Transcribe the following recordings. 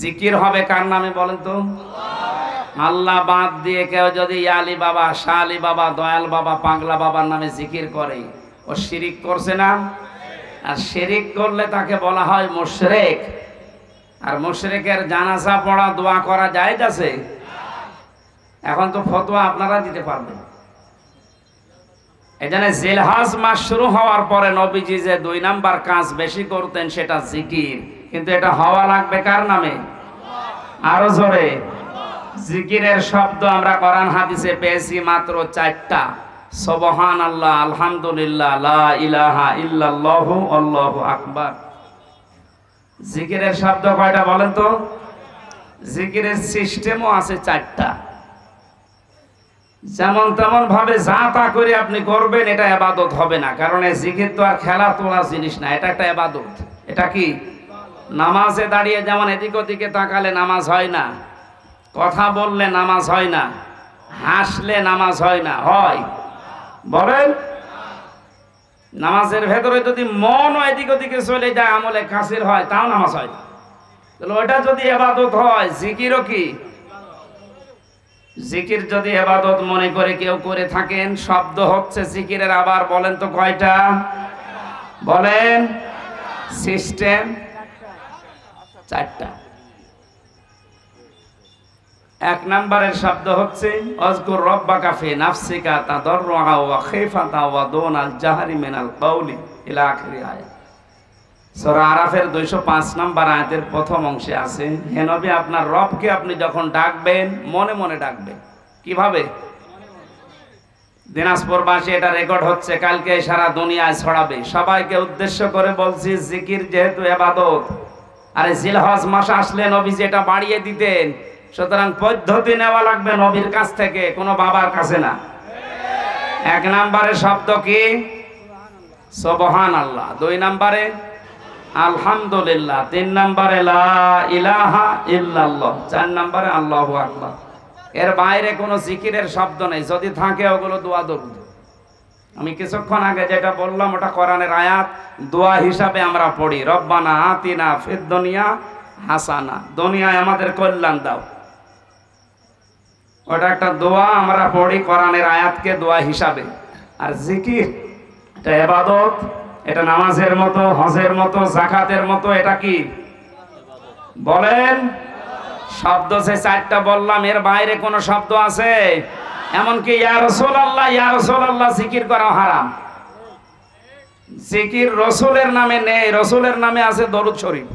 জিকির হবে কার নামে বলেন তো? আল্লাহ বাদ দিয়ে কেউ যদি আলী বাবা, শাহ আলী বাবা, দয়াল বাবা, পাগলা বাবার নামে জিকির করে, ও শিরিক করছে না? আর শিরিক করলে তাকে বলা হয় মুশরিক। আর মুশরিকের জানাজা পড়া, দোয়া করা জায়েজ আছে? এখন তো ফতোয়া আপনারা দিতে পারবেন। এজন্য জিলহজ মাস শুরু হওয়ার পরে নবীজি যে 2 নাম্বার কাজ বেশি করতেন সেটা জিকির। কিন্তু এটা হওয়া লাগবে কার নামে? আরো জোরে। জিকিরের শব্দ আমরা কোরআন হাদিসে পেয়েছি মাত্র 4টা। সুবহানাল্লাহ, আলহামদুলিল্লাহ, লা ইলাহা ইল্লাল্লাহু, আল্লাহু আকবার। জিকিরের শব্দ কয়টা বলেন তো? জিকিরের সিস্টেমও আছে 4টা। যেমন তেমন ভাবে যা তা করে আপনি করবেন, এটা ইবাদত হবে না। কারণ এই জিকির তো আর খেলা তোলা জিনিস না, এটা একটা ইবাদত। এটা কি? নামাজে দাঁড়িয়ে যেমন এদিক ওদিকে তাকালে নামাজ হয় না, কথা বললে নামাজ হয় না, হাসলে নামাজ হয় না, হয়? বলেন। নামাজের ভেতরে যদি মন এদিক ওদিকে চলে যায়, আমলে কাসির হয়, তাও নামাজ হয় না। তাহলে ওটা যদি ইবাদত হয়, জিকিরও কি? জিকির যদি ইবাদত মনে করে কেউ করে থাকেন, শব্দ হচ্ছে জিকিরের। আবার বলেন তো কয়টা? বলেন। সিস্টেম 4টা। 1 নম্বরের শব্দ হচ্ছে আযকুর রাব্বাকা ফি নাফসিকা তাদাররুআ ওয়া খিফাতা ওয়া দুনাল জাহরি মিনাল কাওলি ইলা আখিরি আয়াত। সূরা আরাফের 205 নম্বর আয়াতের প্রথম অংশে আছে, হে নবী আপনার রবকে আপনি যখন ডাকবেন মনে মনে ডাকবেন। কিভাবে? দিনাজপুরবাসী এটা রেকর্ড হচ্ছে, কালকে সারা দুনিয়ায় ছড়াবে। সবাইকে উদ্দেশ্য করে বলছি, জিকির যেহেতু ইবাদত, আরে জিলহজ মাস আসলে নবীজি এটা বাড়িয়ে দিতেন। সুতরাং পদ্ধতি নেওয়া লাগবে নবীর কাছ থেকে, কোনো বাবার কাছে না। 1 নম্বরে শব্দ কি? সুবহানাল্লাহ। 2 নম্বরে আলহামদুলিল্লাহ। 3 নম্বরে লা ইলাহা ইল্লাল্লাহ। 4 নম্বরে আল্লাহু আকবার। এর বাইরে কোনো জিকিরের শব্দ নেই। যদি থাকে ওগুলো দোয়া দরুদ। আমি কিছুক্ষণ আগে যেটা বললাম ওটা কোরআনের আয়াত, দোয়া হিসাবে আমরা পড়ি, রব্বানা আতিনা ফিদ দুনিয়া হাসানা, দুনিয়ায় আমাদের কল্যাণ দাও। ওটা একটা দোয়া, আমরা পড়ি কোরআনের আয়াতকে দোয়া হিসাবে। আর জিকির এটা ইবাদত, এটা নামাজের মতো, হজের মতো, যাকাতের মতো। এটা কি বলেন? শব্দ যে 4টা বললাম, এর বাইরে কোন শব্দ আছে? এমনকি ইয়া রাসূলুল্লাহ, ইয়া রাসূলুল্লাহ জিকির করা হারাম। জিকির রাসূলের নামে নেই, রাসূলের নামে আছে দরুদ শরীফ।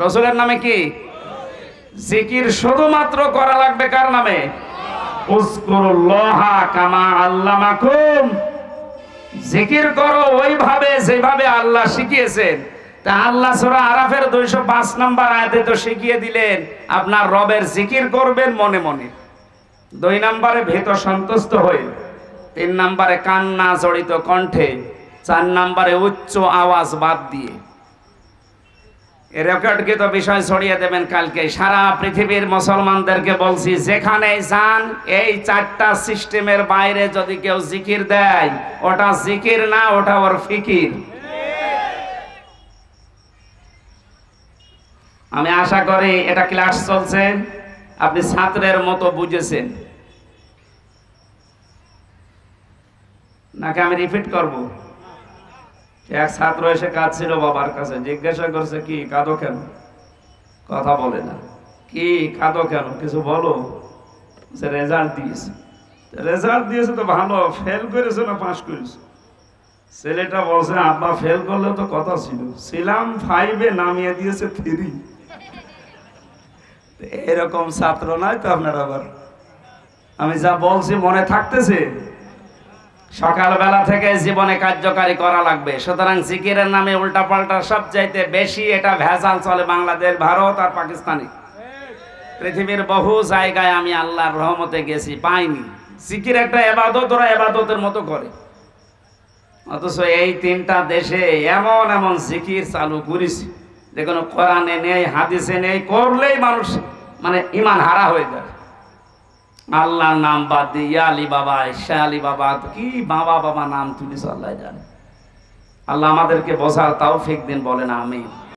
রাসূলের নামে কি জিকির? শুধুমাত্র করা লাগবে কার নামে? উযকুরুল্লাহা কামা আল্লামাকুম। জিকির করো ওইভাবে যেভাবে আল্লাহ শিখিয়েছেন। তা আল্লাহ সূরা আরাফের 205 নম্বর আয়াতে তো শিখিয়ে দিলেন আপনার রবের জিকির করবেন মনে মনে। 2 নম্বরে ভীত সন্তুষ্ট হয়ে, 3 নম্বরে কান্না জড়িত কণ্ঠে, 4 নম্বরে উচ্চ আওয়াজ বাদ দিয়ে। রেকর্ডকৃত বিষয় ছড়িয়ে দেবেন কালকে। সারা পৃথিবীর মুসলমানদেরকে বলছি, যেখানে যান এই 4টা সিস্টেমের বাইরে যদি কেউ জিকির দেয়, ওটা জিকির না, ওটা ওর ফিকির। আমি আশা করি এটা ক্লাস চলছে, আপনি ছাত্রের মতো বুঝেছেন, নাকি আমি রিপিট করব? এক ছাত্র এসে কাঁদছিল বাবার কাছে, জিজ্ঞাসা করছে কি কাঁদো কেন? কথা বলে না। কি কাঁদো কেন? কিছু বলো। রেজাল্ট দিয়েছে। রেজাল্ট দিয়েছে তো ভালো, ফেল করেছে না পাস করেছে? ছেলেটা বলছে আব্বা ফেল করলে তো কথা ছিল, ছিলাম 5-এ, নামিয়ে দিয়েছে 3। এরকম ছাত্র নয় তো আপনার? আবার আমি যা বলছি মনে থাকতেছে? সকালবেলা থেকে জীবনে কার্যকারী করা লাগবে। সুতরাং জিকিরের নামে উল্টাপাল্টা সবচাইতে বেশি এটা ভেজাল চলে বাংলাদেশ, ভারত আর পাকিস্তানে। পৃথিবীর বহু জায়গায় আমি আল্লাহর রহমতে গেছি, পাইনি। জিকির একটা ইবাদত, ওরা ইবাদতের মতো করে। অথচ এই 3টা দেশে এমন এমন জিকির চালু করেছে যে কোনো কোরআনে নেই, হাদিসে নেই, করলেই মানুষ মানে ঈমান হারা হয়ে যায়। আল্লাহর নাম বাদ দিয়ে ইয়া আলী বাবা, শাহ আলী বাবা, কি বাবা বাবা নাম তুলিস আল্লাহ জানে। আল্লাহ আমাদেরকে বোঝার তৌফিক দিন, বলেন আমিন।